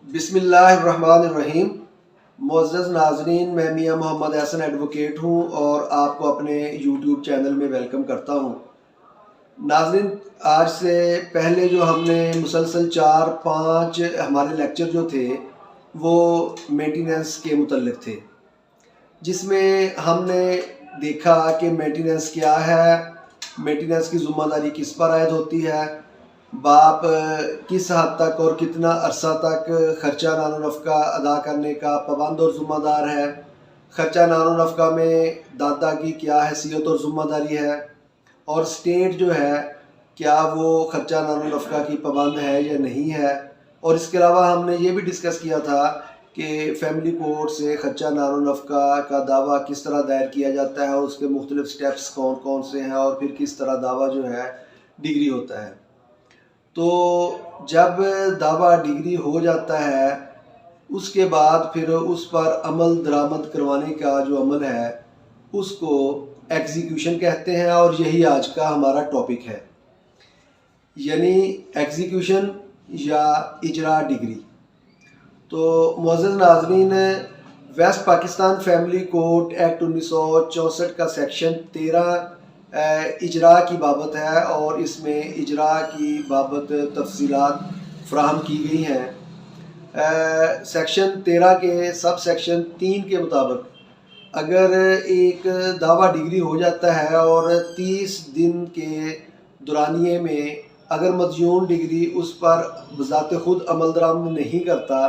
بسم اللہ الرحمن الرحیم۔ معزز ناظرین، میں میاں محمد احسن ایڈوکیٹ ہوں اور آپ کو اپنے یوٹیوب چینل میں ویلکم کرتا ہوں۔ ناظرین، آج سے پہلے جو ہم نے مسلسل 4-5 ہمارے لیکچر جو تھے وہ مینٹیننس کے متعلق تھے، جس میں ہم نے دیکھا کہ مینٹیننس کیا ہے، مینٹیننس کی ذمہ داری کس پر عائد ہوتی ہے، باپ کس حد تک اور کتنا عرصہ تک خرچہ نان و نفقہ ادا کرنے کا پابند اور ذمہ دار ہے، خرچہ نان و نفقہ میں دادا کی کیا حیثیت اور ذمہ داری ہے، اور اسٹیٹ جو ہے کیا وہ خرچہ نان و نفقہ کی پابند ہے یا نہیں ہے۔ اور اس کے علاوہ ہم نے یہ بھی ڈسکس کیا تھا کہ فیملی کورٹ سے خرچہ نان و نفقہ کا دعویٰ کس طرح دائر کیا جاتا ہے اور اس کے مختلف سٹیپس کون کون سے ہیں، اور پھر کس طرح دعویٰ جو ہے ڈگری ہوتا ہے۔ تو جب دعویٰ ڈگری ہو جاتا ہے اس کے بعد پھر اس پر عمل درآمد کروانے کا جو عمل ہے اس کو ایگزیکیوشن کہتے ہیں، اور یہی آج کا ہمارا ٹاپک ہے، یعنی ایگزیکیوشن یا اجرا ڈگری۔ تو معزز ناظرین، West Pakistan family court act 1964 کا سیکشن 13 اجرا کی بابت ہے، اور اس میں اجرا کی بابت تفصیلات فراہم کی گئی ہیں۔ سیکشن 13 کے سب سیکشن 3 کے مطابق اگر ایک دعویٰ ڈگری ہو جاتا ہے اور 30 دن کے دورانیے میں اگر مدیون ڈگری اس پر بذات خود عمل درآمد نہیں کرتا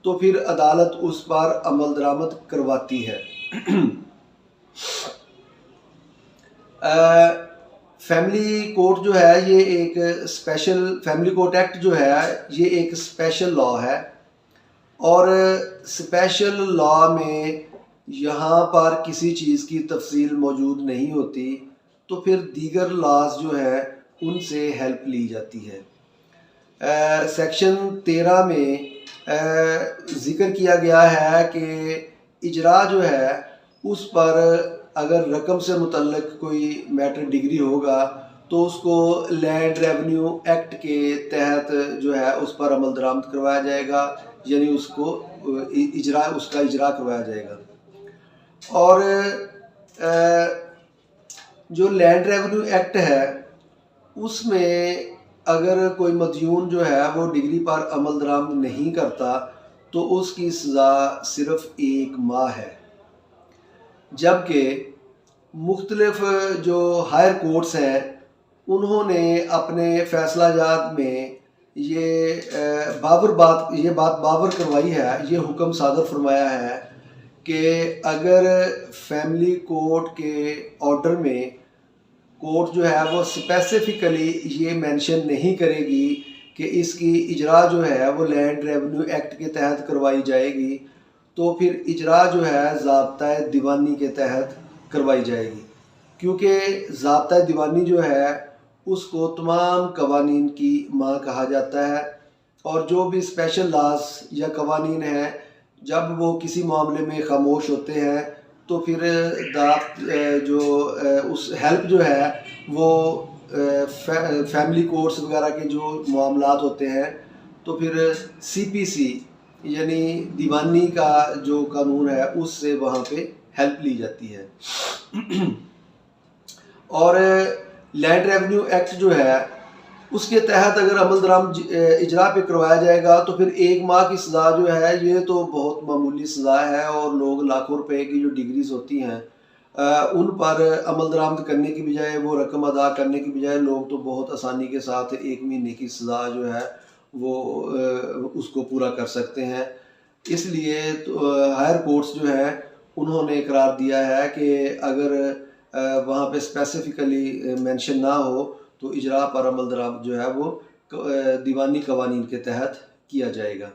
تو پھر عدالت اس پر عمل درآمد کرواتی ہے۔ فیملی کورٹ جو ہے یہ ایک اسپیشل، فیملی کورٹ ایکٹ جو ہے یہ ایک اسپیشل لا ہے، اور اسپیشل لا میں یہاں پر کسی چیز کی تفصیل موجود نہیں ہوتی، تو پھر دیگر لاز جو ہے ان سے ہیلپ لی جاتی ہے۔ سیکشن 13 میں ذکر کیا گیا ہے کہ اجرا جو ہے اس پر اگر رقم سے متعلق کوئی میٹر ڈگری ہوگا تو اس کو لینڈ ریونیو ایکٹ کے تحت جو ہے اس پر عمل درآمد کروایا جائے گا، یعنی اس کو اس کا اجرا کروایا جائے گا۔ اور جو لینڈ ریونیو ایکٹ ہے اس میں اگر کوئی مدیون جو ہے وہ ڈگری پر عمل درآمد نہیں کرتا تو اس کی سزا صرف 1 ماہ ہے، جبکہ مختلف جو ہائر کورٹس ہیں انہوں نے اپنے فیصلہ جات میں یہ بات باور کروائی ہے، یہ حکم صادر فرمایا ہے کہ اگر فیملی کورٹ کے آرڈر میں کورٹ جو ہے وہ اسپیسیفکلی یہ مینشن نہیں کرے گی کہ اس کی اجرا جو ہے وہ لینڈ ریونیو ایکٹ کے تحت کروائی جائے گی، تو پھر اجرا جو ہے ضابطۂ دیوانی کے تحت کروائی جائے گی، کیونکہ ضابطۂ دیوانی جو ہے اس کو تمام قوانین کی ماں کہا جاتا ہے، اور جو بھی اسپیشل لاز یا قوانین ہیں جب وہ کسی معاملے میں خاموش ہوتے ہیں تو پھر جو اس ہیلپ جو ہے وہ فیملی کورٹس وغیرہ کے جو معاملات ہوتے ہیں تو پھر CPC یعنی دیوانی کا جو قانون ہے اس سے وہاں پہ ہیلپ لی جاتی ہے۔ اور لینڈ ریونیو ایکٹ جو ہے اس کے تحت اگر عمل درآمد اجرا پہ کروایا جائے گا تو پھر 1 ماہ کی سزا جو ہے یہ تو بہت معمولی سزا ہے، اور لوگ لاکھوں روپے کی جو ڈگریز ہوتی ہیں ان پر عمل درآمد کرنے کی بجائے، وہ رقم ادا کرنے کی بجائے لوگ تو بہت آسانی کے ساتھ 1 مہینے کی سزا جو ہے وہ اس کو پورا کر سکتے ہیں۔ اس لیے ہائر کورٹس جو ہیں انہوں نے قرار دیا ہے کہ اگر وہاں پہ اسپیسیفکلی مینشن نہ ہو تو اجرا پر عمل درآمد جو ہے وہ دیوانی قوانین کے تحت کیا جائے گا۔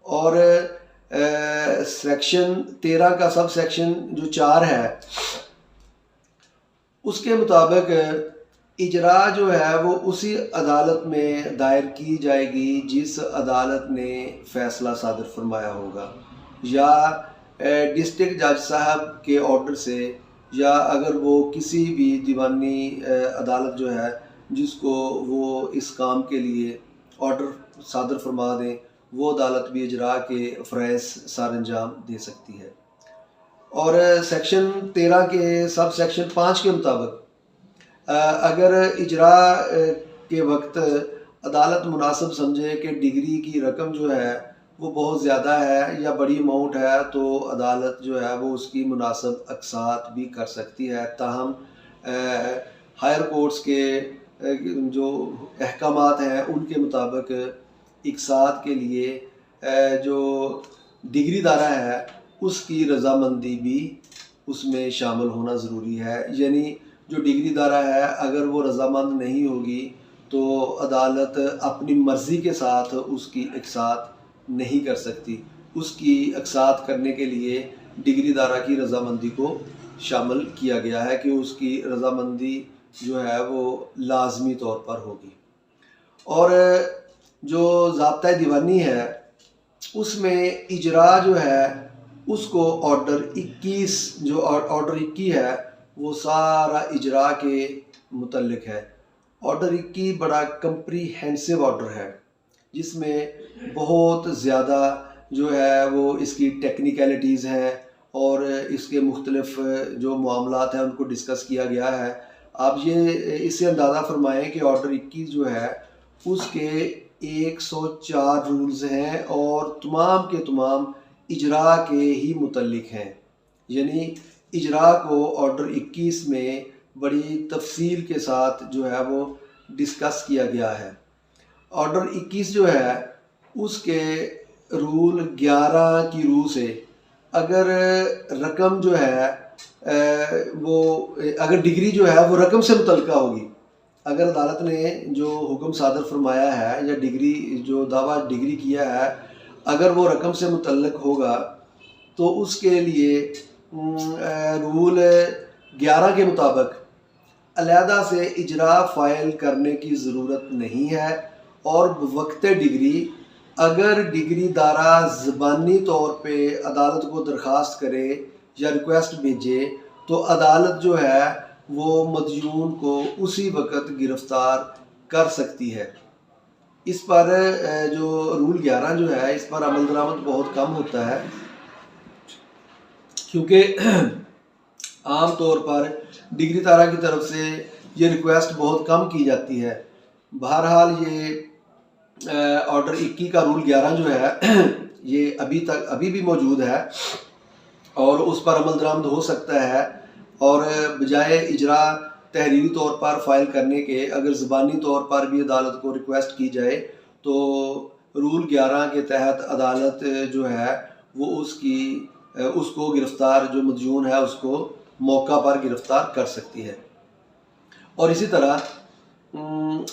اور سیکشن 13 کا سب سیکشن جو 4 ہے اس کے مطابق اجرا جو ہے وہ اسی عدالت میں دائر کی جائے گی جس عدالت نے فیصلہ صادر فرمایا ہوگا، یا ڈسٹرکٹ جج صاحب کے آرڈر سے، یا اگر وہ کسی بھی دیوانی عدالت جو ہے جس کو وہ اس کام کے لیے آرڈر صادر فرما دیں وہ عدالت بھی اجراء کے فرائض سر انجام دے سکتی ہے۔ اور سیکشن 13 کے سب سیکشن 5 کے مطابق اگر اجراء کے وقت عدالت مناسب سمجھے کہ ڈگری کی رقم جو ہے وہ بہت زیادہ ہے یا بڑی اماؤنٹ ہے، تو عدالت جو ہے وہ اس کی مناسب اقساط بھی کر سکتی ہے۔ تاہم ہائر کورٹس کے جو احکامات ہیں ان کے مطابق اقساط کے لیے جو ڈگری دارہ ہے اس کی رضامندی بھی اس میں شامل ہونا ضروری ہے۔ یعنی جو ڈگری دارہ ہے اگر وہ رضامند نہیں ہوگی تو عدالت اپنی مرضی کے ساتھ اس کی اقساط نہیں کر سکتی۔ اس کی اقساط کرنے کے لیے ڈگری دارہ کی رضامندی کو شامل کیا گیا ہے کہ اس کی رضامندی جو ہے وہ لازمی طور پر ہوگی۔ اور جو ضابطۂ دیوانی ہے اس میں اجراء جو ہے اس کو آرڈر 21 جو آرڈر 21 ہے وہ سارا اجراء کے متعلق ہے۔ آرڈر 21 بڑا کمپریہنسو آرڈر ہے جس میں بہت زیادہ جو ہے وہ اس کی ٹیکنیکلٹیز ہیں اور اس کے مختلف جو معاملات ہیں ان کو ڈسکس کیا گیا ہے۔ آپ یہ اس سے اندازہ فرمائیں کہ آرڈر 21 جو ہے اس کے 104 رولز ہیں اور تمام کے تمام اجراء کے ہی متعلق ہیں۔ یعنی اجراء کو آرڈر 21 میں بڑی تفصیل کے ساتھ جو ہے وہ ڈسکس کیا گیا ہے۔ آرڈر 21 جو ہے اس کے رول 11 کی روح سے اگر رقم جو ہے وہ اگر ڈگری جو ہے وہ رقم سے متعلقہ ہوگی، اگر عدالت نے جو حکم صادر فرمایا ہے یا ڈگری جو دعویٰ ڈگری کیا ہے اگر وہ رقم سے متعلق ہوگا تو اس کے لیے رول 11 کے مطابق علیحدہ سے اجراء فائل کرنے کی ضرورت نہیں ہے، اور بوقت ڈگری اگر ڈگری دارہ زبانی طور پہ عدالت کو درخواست کرے یا ریکویسٹ بھیجے تو عدالت جو ہے وہ مدیون کو اسی وقت گرفتار کر سکتی ہے۔ اس پر جو رول 11 جو ہے اس پر عمل درآمد بہت کم ہوتا ہے، کیونکہ عام طور پر ڈگری دارہ کی طرف سے یہ ریکویسٹ بہت کم کی جاتی ہے۔ بہرحال یہ آرڈر 21 کا رول 11 جو ہے یہ ابھی بھی موجود ہے اور اس پر عمل درآمد ہو سکتا ہے، اور بجائے اجراء تحریری طور پر فائل کرنے کے اگر زبانی طور پر بھی عدالت کو ریکویسٹ کی جائے تو رول 11 کے تحت عدالت جو ہے وہ اس کو گرفتار جو مدیون ہے اس کو موقع پر گرفتار کر سکتی ہے۔ اور اسی طرح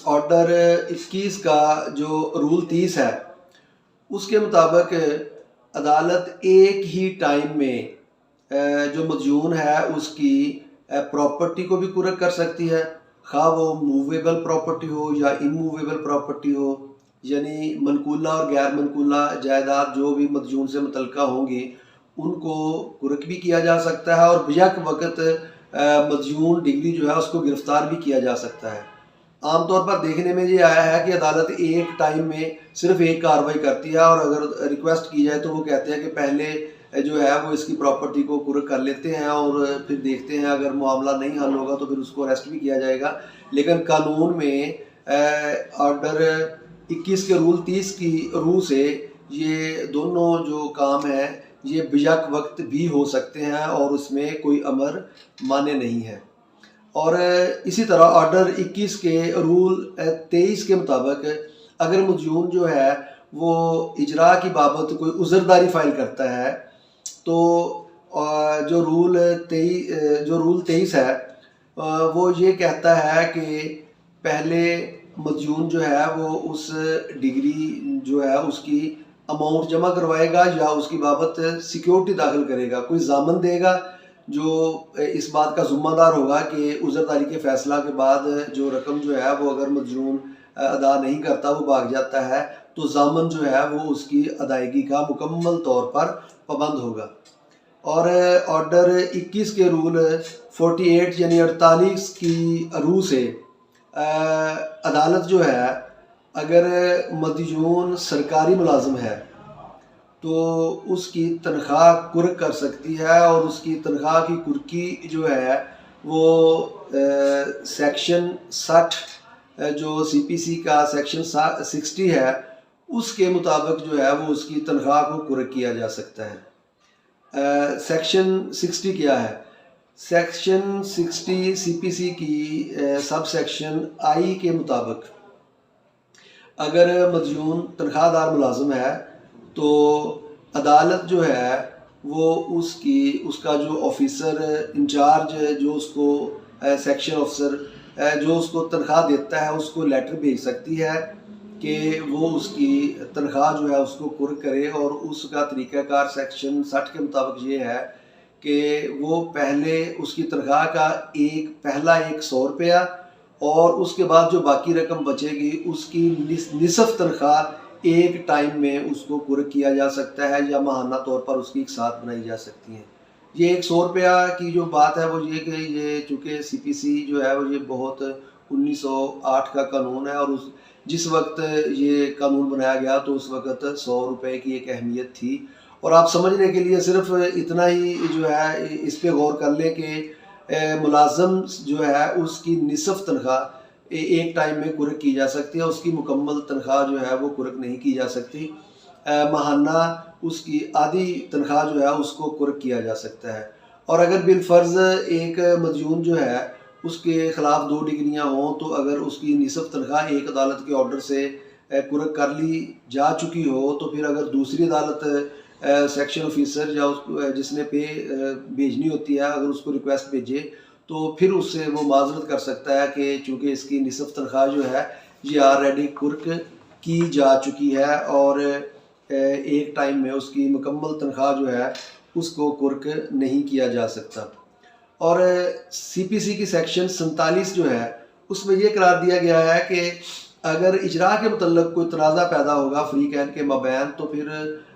آرڈر 21 کا جو رول 30 ہے اس کے مطابق عدالت ایک ہی ٹائم میں جو مدیون ہے اس کی پراپرٹی کو بھی قرق کر سکتی ہے، خواہ وہ موویبل پراپرٹی ہو یا اموویبل پراپرٹی ہو، یعنی منقولہ اور غیر منقولہ جائیداد جو بھی مدیون سے متعلقہ ہوں گی ان کو قرق بھی کیا جا سکتا ہے، اور بیک وقت مدیون ڈگری جو ہے اس کو گرفتار بھی کیا جا سکتا ہے۔ عام طور پر دیکھنے میں یہ آیا ہے کہ عدالت ایک ٹائم میں صرف ایک کارروائی کرتی ہے، اور اگر ریکویسٹ کی جائے تو وہ کہتے ہیں کہ پہلے جو ہے وہ اس کی پراپرٹی کو قرق کر لیتے ہیں اور پھر دیکھتے ہیں اگر معاملہ نہیں حل ہوگا تو پھر اس کو اریسٹ بھی کیا جائے گا۔ لیکن قانون میں آرڈر 21 کے رول 30 کی روح سے یہ دونوں جو کام ہیں یہ بیک وقت بھی ہو سکتے ہیں اور اس میں کوئی امر مانے نہیں ہے۔ اور اسی طرح آرڈر 21 کے رول 23 کے مطابق اگر مدیون جو ہے وہ اجراء کی بابت کوئی عذرداری فائل کرتا ہے تو جو رول 23 ہے وہ یہ کہتا ہے کہ پہلے مدیون جو ہے وہ اس ڈگری جو ہے اس کی اماؤنٹ جمع کروائے گا یا اس کی بابت سیکیورٹی داخل کرے گا، کوئی ضامن دے گا جو اس بات کا ذمہ دار ہوگا کہ عذرداری کے فیصلہ کے بعد جو رقم جو ہے وہ اگر مدیون ادا نہیں کرتا وہ بھاگ جاتا ہے تو ضامن جو ہے وہ اس کی ادائیگی کا مکمل طور پر پابند ہوگا۔ اور آرڈر 21 کے رول 48 یعنی 48 کی روح سے عدالت جو ہے اگر مدیون سرکاری ملازم ہے تو اس کی تنخواہ کرک کر سکتی ہے، اور اس کی تنخواہ کی کرکی جو ہے وہ سیکشن 60 جو سی پی سی کا سیکشن 60 ہے اس کے مطابق جو ہے وہ اس کی تنخواہ کو کرک کیا جا سکتا ہے۔ سیکشن 60 کیا ہے؟ سیکشن 60 سی پی سی کی سب سیکشن آئی کے مطابق اگر مدیون تنخواہ دار ملازم ہے تو عدالت جو ہے وہ اس کا جو آفیسر انچارج جو اس کو سیکشن آفیسر جو اس کو تنخواہ دیتا ہے اس کو لیٹر بھیج سکتی ہے کہ وہ اس کی تنخواہ جو ہے اس کو کرک کرے، اور اس کا طریقہ کار سیکشن 60 کے مطابق یہ ہے کہ وہ پہلے اس کی تنخواہ کا پہلا 100 روپیہ، اور اس کے بعد جو باقی رقم بچے گی اس کی نصف تنخواہ ایک ٹائم میں اس کو کرک کیا جا سکتا ہے، یا ماہانہ طور پر اس کی ایک ساتھ بنائی جا سکتی ہے۔ یہ 100 روپیہ کی جو بات ہے وہ یہ کہ یہ چونکہ سی پی سی جو ہے وہ یہ بہت 1908 کا قانون ہے، اور جس وقت یہ قانون بنایا گیا تو اس وقت 100 روپے کی ایک اہمیت تھی، اور آپ سمجھنے کے لیے صرف اتنا ہی جو ہے اس پہ غور کر لیں کہ ملازم جو ہے اس کی نصف تنخواہ ایک ٹائم میں کرک کی جا سکتی ہے، اس کی مکمل تنخواہ جو ہے وہ کرک نہیں کی جا سکتی۔ ماہانہ اس کی آدھی تنخواہ جو ہے اس کو کرک کیا جا سکتا ہے، اور اگر بالفرض ایک مدیون جو ہے اس کے خلاف 2 ڈگریاں ہوں تو اگر اس کی نصف تنخواہ ایک عدالت کے آرڈر سے کرک کر لی جا چکی ہو تو پھر اگر دوسری عدالت سیکشن آفیسر یا جس نے پے بھیجنی ہوتی ہے اگر اس کو ریکویسٹ بھیجے تو پھر اس سے وہ معذرت کر سکتا ہے کہ چونکہ اس کی نصف تنخواہ جو ہے یہ آلریڈی کرک کی جا چکی ہے، اور ایک ٹائم میں اس کی مکمل تنخواہ جو ہے اس کو کرک نہیں کیا جا سکتا۔ اور سی پی سی کی سیکشن 47 جو ہے اس میں یہ قرار دیا گیا ہے کہ اگر اجراء کے متعلق کوئی تنازع پیدا ہوگا فریقین کے مابین تو پھر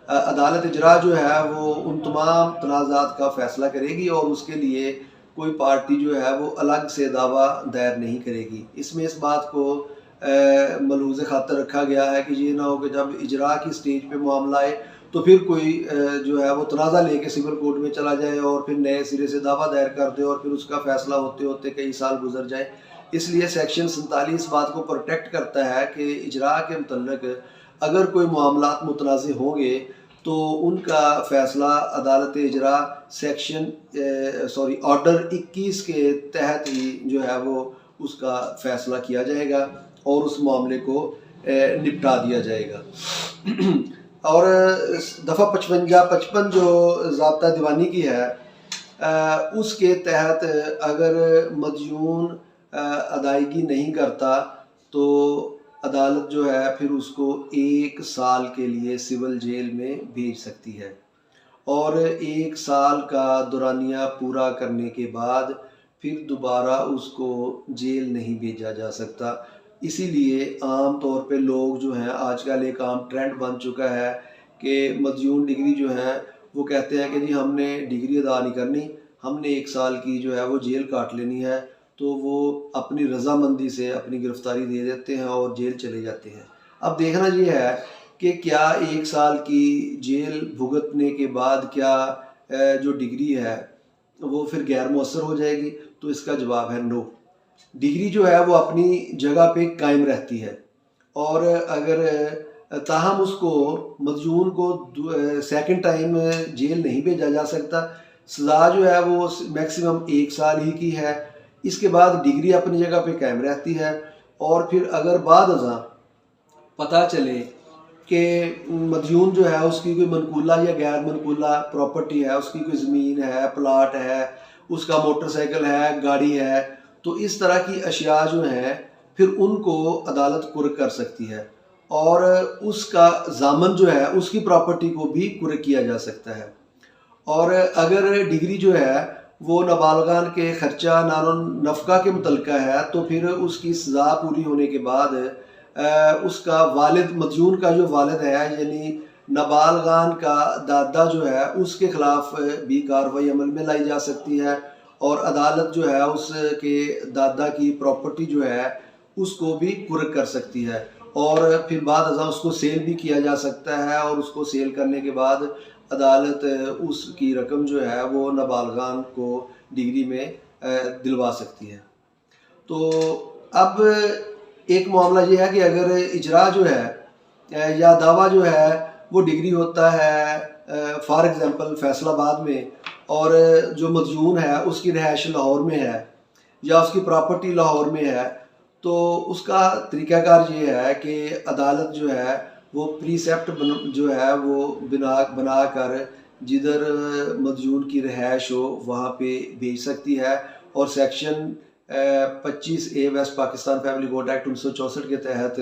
عدالت اجراء جو ہے وہ ان تمام تنازعات کا فیصلہ کرے گی، اور اس کے لیے کوئی پارٹی جو ہے وہ الگ سے دعویٰ دائر نہیں کرے گی۔ اس میں اس بات کو ملحوظ خاطر رکھا گیا ہے کہ یہ نہ ہو کہ جب اجراء کی سٹیج پہ معاملہ آئے تو پھر کوئی جو ہے وہ تنازع لے کے سول کورٹ میں چلا جائے اور پھر نئے سرے سے دعویٰ دائر کر دے، اور پھر اس کا فیصلہ ہوتے ہوتے کئی سال گزر جائے۔ اس لیے سیکشن 47 بات کو پروٹیکٹ کرتا ہے کہ اجراء کے متعلق اگر کوئی معاملات متنازع ہوں گے تو ان کا فیصلہ عدالت اجراء آرڈر 21 کے تحت ہی جو ہے وہ اس کا فیصلہ کیا جائے گا اور اس معاملے کو نپٹا دیا جائے گا۔ اور دفعہ 55 جو ضابطہ دیوانی کی ہے اس کے تحت اگر مدیون ادائیگی نہیں کرتا تو عدالت جو ہے پھر اس کو 1 سال کے لیے سول جیل میں بھیج سکتی ہے، اور 1 سال کا دورانیہ پورا کرنے کے بعد پھر دوبارہ اس کو جیل نہیں بھیجا جا سکتا۔ اسی لیے عام طور پہ لوگ جو ہیں آج کل ایک عام ٹرینڈ بن چکا ہے کہ مدیون ڈگری جو ہیں وہ کہتے ہیں کہ جی ہم نے ڈگری ادا نہیں کرنی، ہم نے 1 سال کی جو ہے وہ جیل کاٹ لینی ہے، تو وہ اپنی رضامندی سے اپنی گرفتاری دے دیتے ہیں اور جیل چلے جاتے ہیں۔ اب دیکھنا یہ ہے کہ کیا 1 سال کی جیل بھگتنے کے بعد کیا جو ڈگری ہے وہ پھر غیر مؤثر ہو جائے گی؟ تو اس کا جواب ہے نو۔ ڈگری جو ہے وہ اپنی جگہ پہ قائم رہتی ہے، اور اگر تاہم اس کو مدیون کو سیکنڈ ٹائم جیل نہیں بھیجا جا سکتا، سزا جو ہے وہ میکسیمم 1 سال ہی کی ہے، اس کے بعد ڈگری اپنی جگہ پہ قائم رہتی ہے۔ اور پھر اگر بعد ازاں پتہ چلے کہ مدیون جو ہے اس کی کوئی منقولہ یا غیر منقولہ پراپرٹی ہے، اس کی کوئی زمین ہے، پلاٹ ہے، اس کا موٹر سائیکل ہے، گاڑی ہے، تو اس طرح کی اشیاء جو ہیں پھر ان کو عدالت کرک کر سکتی ہے، اور اس کا ضامن جو ہے اس کی پراپرٹی کو بھی کرک کیا جا سکتا ہے۔ اور اگر ڈگری جو ہے وہ نابالغان کے خرچہ نان و نفقہ کے متعلقہ ہے تو پھر اس کی سزا پوری ہونے کے بعد اس کا والد، مدیون کا جو والد ہے یعنی نابالغان کا دادا جو ہے اس کے خلاف بھی کارروائی عمل میں لائی جا سکتی ہے، اور عدالت جو ہے اس کے دادا کی پراپرٹی جو ہے اس کو بھی کرک کر سکتی ہے۔ اور پھر بعد ازاں اس کو سیل بھی کیا جا سکتا ہے، اور اس کو سیل کرنے کے بعد عدالت اس کی رقم جو ہے وہ نابالغان کو ڈگری میں دلوا سکتی ہے۔ تو اب ایک معاملہ یہ ہے کہ اگر اجرا جو ہے یا دعویٰ جو ہے وہ ڈگری ہوتا ہے فار ایگزامپل فیصل آباد میں، اور جو مدیون ہے اس کی رہائش لاہور میں ہے یا اس کی پراپرٹی لاہور میں ہے، تو اس کا طریقہ کار یہ ہے کہ عدالت جو ہے وہ پریسیپٹ جو ہے وہ بنا کر جدھر مدیون کی رہائش ہو وہاں پہ بھیج سکتی ہے، اور section 25A West Pakistan family court act 1964 کے تحت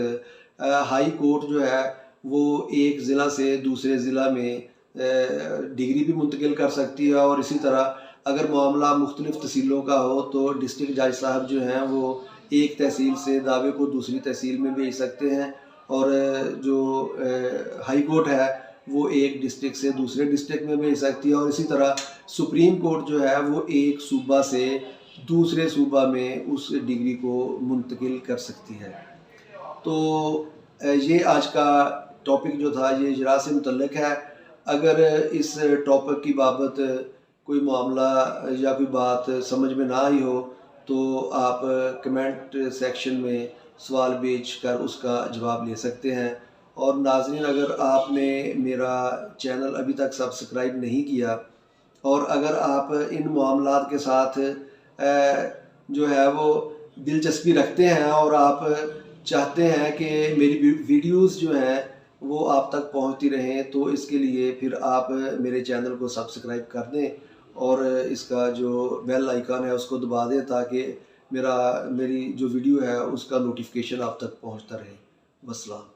ہائی کورٹ جو ہے وہ ایک ضلع سے دوسرے ضلع میں ڈگری بھی منتقل کر سکتی ہے، اور اسی طرح اگر معاملہ مختلف تحصیلوں کا ہو تو ڈسٹرکٹ جج صاحب جو ہیں وہ ایک تحصیل سے دعوے کو دوسری تحصیل میں بھیج سکتے ہیں، اور جو ہائی کورٹ ہے وہ ایک ڈسٹرکٹ سے دوسرے ڈسٹرکٹ میں بھیج سکتی ہے، اور اسی طرح سپریم کورٹ جو ہے وہ ایک صوبہ سے دوسرے صوبہ میں اس ڈگری کو منتقل کر سکتی ہے۔ تو یہ آج کا ٹاپک جو تھا یہ اجرا سے متعلق ہے۔ اگر اس ٹاپک کی بابت کوئی معاملہ یا کوئی بات سمجھ میں نہ آئی ہو تو آپ کمنٹ سیکشن میں سوال بھیج کر اس کا جواب لے سکتے ہیں۔ اور ناظرین، اگر آپ نے میرا چینل ابھی تک سبسکرائب نہیں کیا، اور اگر آپ ان معاملات کے ساتھ جو ہے وہ دلچسپی رکھتے ہیں اور آپ چاہتے ہیں کہ میری ویڈیوز جو ہیں وہ آپ تک پہنچتی رہیں، تو اس کے لیے پھر آپ میرے چینل کو سبسکرائب کر دیں اور اس کا جو بیل آئیکن ہے اس کو دبا دیں تاکہ میری جو ویڈیو ہے اس کا نوٹیفیکیشن آپ تک پہنچتا رہے۔ والسلام۔